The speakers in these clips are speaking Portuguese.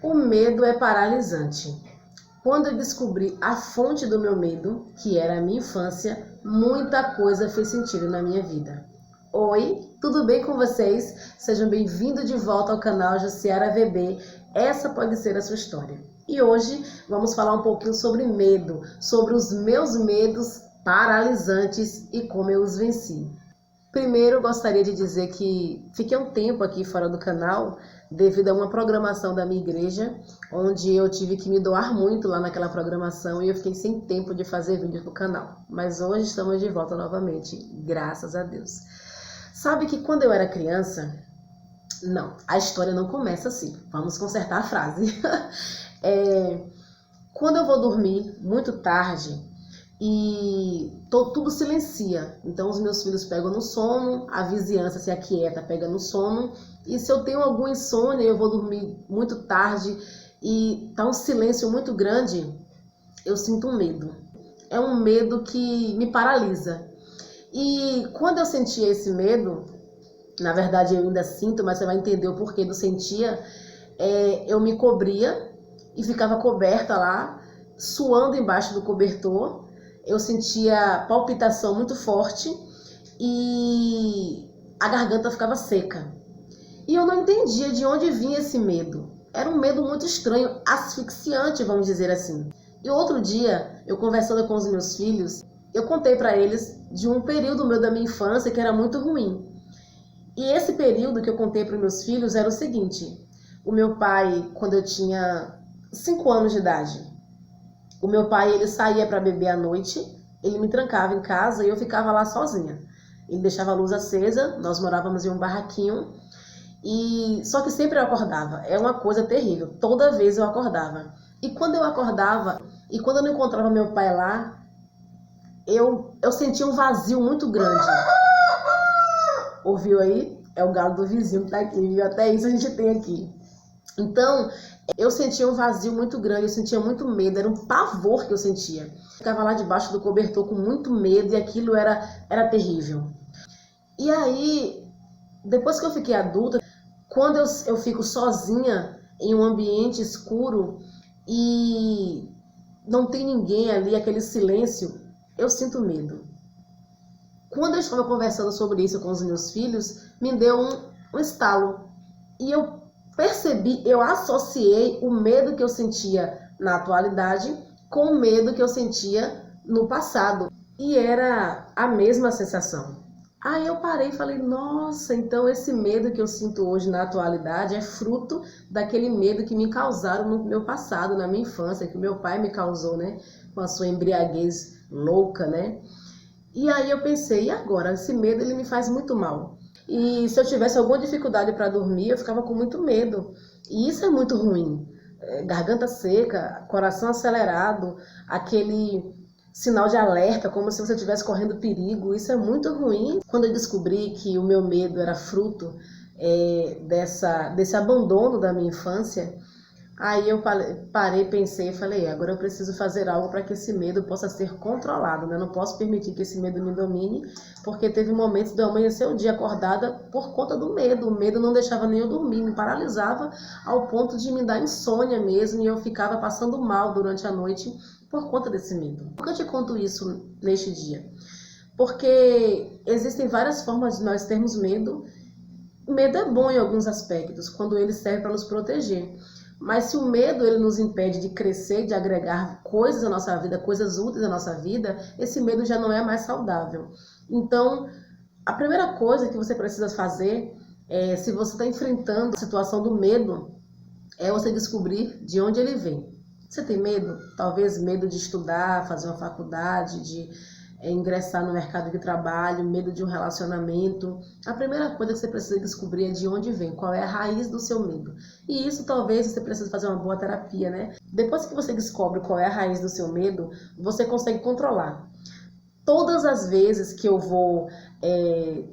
O medo é paralisante. Quando eu descobri a fonte do meu medo, que era a minha infância, muita coisa fez sentido na minha vida. Oi, tudo bem com vocês? Sejam bem-vindos de volta ao canal Jussiara VB. Essa pode ser a sua história. E hoje vamos falar um pouquinho sobre medo, sobre os meus medos paralisantes e como eu os venci. Primeiro, gostaria de dizer que fiquei um tempo aqui fora do canal devido a uma programação da minha igreja, onde eu tive que me doar muito lá naquela programação e eu fiquei sem tempo de fazer vídeos no canal. Mas hoje estamos de volta novamente, graças a Deus. Sabe que quando eu era criança... Não, a história não começa assim. Vamos consertar a frase. Quando eu vou dormir muito tarde... e tudo silencia, então os meus filhos pegam no sono, a vizinhança se aquieta, pega no sono, e se eu tenho alguma insônia, eu vou dormir muito tarde e tá um silêncio muito grande, eu sinto um medo. É um medo que me paralisa. E quando eu sentia esse medo, na verdade eu ainda sinto, mas você vai entender o porquê do sentia, eu me cobria e ficava coberta lá, suando embaixo do cobertor. Eu sentia palpitação muito forte e a garganta ficava seca. E eu não entendia de onde vinha esse medo. Era um medo muito estranho, asfixiante, vamos dizer assim. E outro dia, eu conversando com os meus filhos, eu contei para eles de um período meu da minha infância que era muito ruim. E esse período que eu contei para os meus filhos era o seguinte: o meu pai, quando eu tinha 5 anos de idade, o meu pai, ele saía para beber à noite, ele me trancava em casa e eu ficava lá sozinha. Ele deixava a luz acesa, nós morávamos em um barraquinho, e só que sempre eu acordava. É uma coisa terrível, toda vez eu acordava. E quando eu acordava, e quando eu não encontrava meu pai lá, eu sentia um vazio muito grande. Ouviu aí? É o galo do vizinho que tá aqui, viu? Até isso a gente tem aqui. Então, eu sentia um vazio muito grande, eu sentia muito medo, era um pavor que eu sentia. Eu ficava lá debaixo do cobertor com muito medo e aquilo era terrível. E aí, depois que eu fiquei adulta, quando eu fico sozinha em um ambiente escuro e não tem ninguém ali, aquele silêncio, eu sinto medo. Quando eu estava conversando sobre isso com os meus filhos, me deu um estalo. E eu percebi, eu associei o medo que eu sentia na atualidade com o medo que eu sentia no passado. E era a mesma sensação. Aí eu parei e falei, nossa, então esse medo que eu sinto hoje na atualidade é fruto daquele medo que me causaram no meu passado, na minha infância, que o meu pai me causou, né? Com a sua embriaguez louca, né? E aí eu pensei, e agora? Esse medo, ele me faz muito mal. E se eu tivesse alguma dificuldade para dormir, eu ficava com muito medo. E isso é muito ruim. Garganta seca, coração acelerado, aquele sinal de alerta, como se você estivesse correndo perigo. Isso é muito ruim. Quando eu descobri que o meu medo era fruto desse abandono da minha infância, aí eu parei, pensei e falei, agora eu preciso fazer algo para que esse medo possa ser controlado, né? Eu não posso permitir que esse medo me domine, porque teve momentos de eu amanhecer o dia acordada por conta do medo. O medo não deixava nem eu dormir, me paralisava ao ponto de me dar insônia mesmo, e eu ficava passando mal durante a noite por conta desse medo. Por que eu te conto isso neste dia? Porque existem várias formas de nós termos medo. Medo é bom em alguns aspectos, quando ele serve para nos proteger. Mas se o medo ele nos impede de crescer, de agregar coisas à nossa vida, coisas úteis à nossa vida, esse medo já não é mais saudável. Então, a primeira coisa que você precisa fazer, se você está enfrentando a situação do medo, é você descobrir de onde ele vem. Você tem medo? Talvez medo de estudar, fazer uma faculdade, de ingressar no mercado de trabalho, medo de um relacionamento. A primeira coisa que você precisa descobrir é de onde vem, qual é a raiz do seu medo. E isso talvez você precise fazer uma boa terapia, né? Depois que você descobre qual é a raiz do seu medo, você consegue controlar. Todas as vezes que eu vou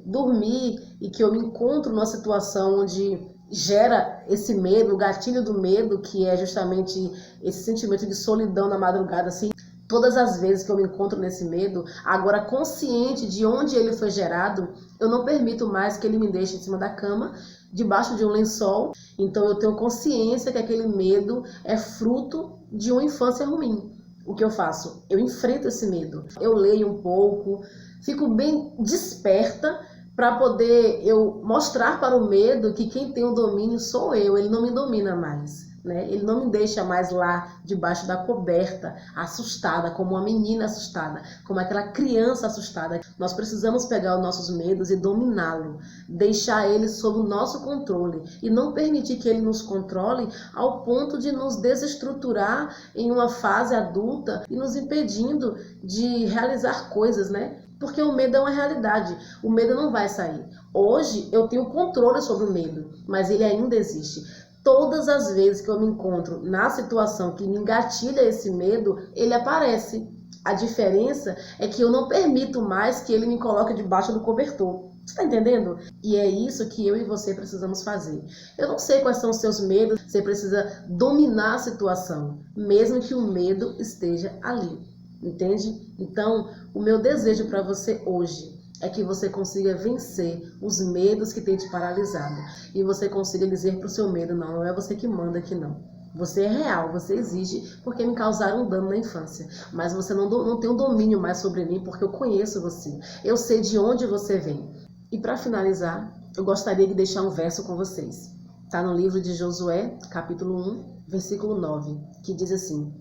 dormir e que eu me encontro numa situação onde gera esse medo, o gatilho do medo, que é justamente esse sentimento de solidão na madrugada, assim, todas as vezes que eu me encontro nesse medo, agora consciente de onde ele foi gerado, eu não permito mais que ele me deixe em cima da cama debaixo de um lençol, então eu tenho consciência que aquele medo é fruto de uma infância ruim. O que eu faço? Eu enfrento esse medo. Eu leio um pouco, fico bem desperta para poder eu mostrar para o medo que quem tem o domínio sou eu, ele não me domina mais. Né? Ele não me deixa mais lá debaixo da coberta, assustada, como uma menina assustada, como aquela criança assustada. Nós precisamos pegar os nossos medos e dominá-lo, deixar ele sob o nosso controle e não permitir que ele nos controle ao ponto de nos desestruturar em uma fase adulta e nos impedindo de realizar coisas, né? Porque o medo é uma realidade, o medo não vai sair. Hoje eu tenho controle sobre o medo, mas ele ainda existe. Todas as vezes que eu me encontro na situação que me engatilha esse medo, ele aparece. A diferença é que eu não permito mais que ele me coloque debaixo do cobertor. Você está entendendo? E é isso que eu e você precisamos fazer. Eu não sei quais são os seus medos, você precisa dominar a situação, mesmo que o medo esteja ali. Entende? Então, o meu desejo para você hoje é que você consiga vencer os medos que têm te paralisado. E você consiga dizer para o seu medo, não é você que manda aqui não. Você é real, você existe porque me causaram um dano na infância. Mas você não tem um domínio mais sobre mim porque eu conheço você. Eu sei de onde você vem. E para finalizar, eu gostaria de deixar um verso com vocês. Está no livro de Josué, capítulo 1, versículo 9, que diz assim: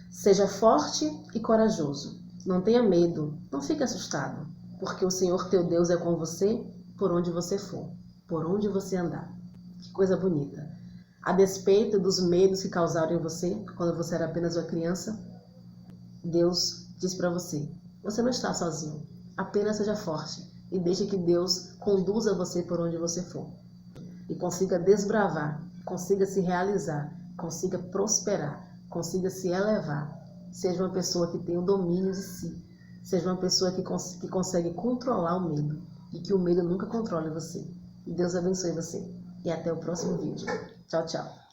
seja forte e corajoso. Não tenha medo, não fique assustado, porque o Senhor teu Deus é com você por onde você for, por onde você andar. Que coisa bonita. A despeito dos medos que causaram em você, quando você era apenas uma criança, Deus diz para você, você não está sozinho, apenas seja forte e deixe que Deus conduza você por onde você for. E consiga desbravar, consiga se realizar, consiga prosperar, consiga se elevar. Seja uma pessoa que tem o domínio de si. Seja uma pessoa que consegue controlar o medo. E que o medo nunca controle você. Deus abençoe você. E até o próximo vídeo. Tchau, tchau.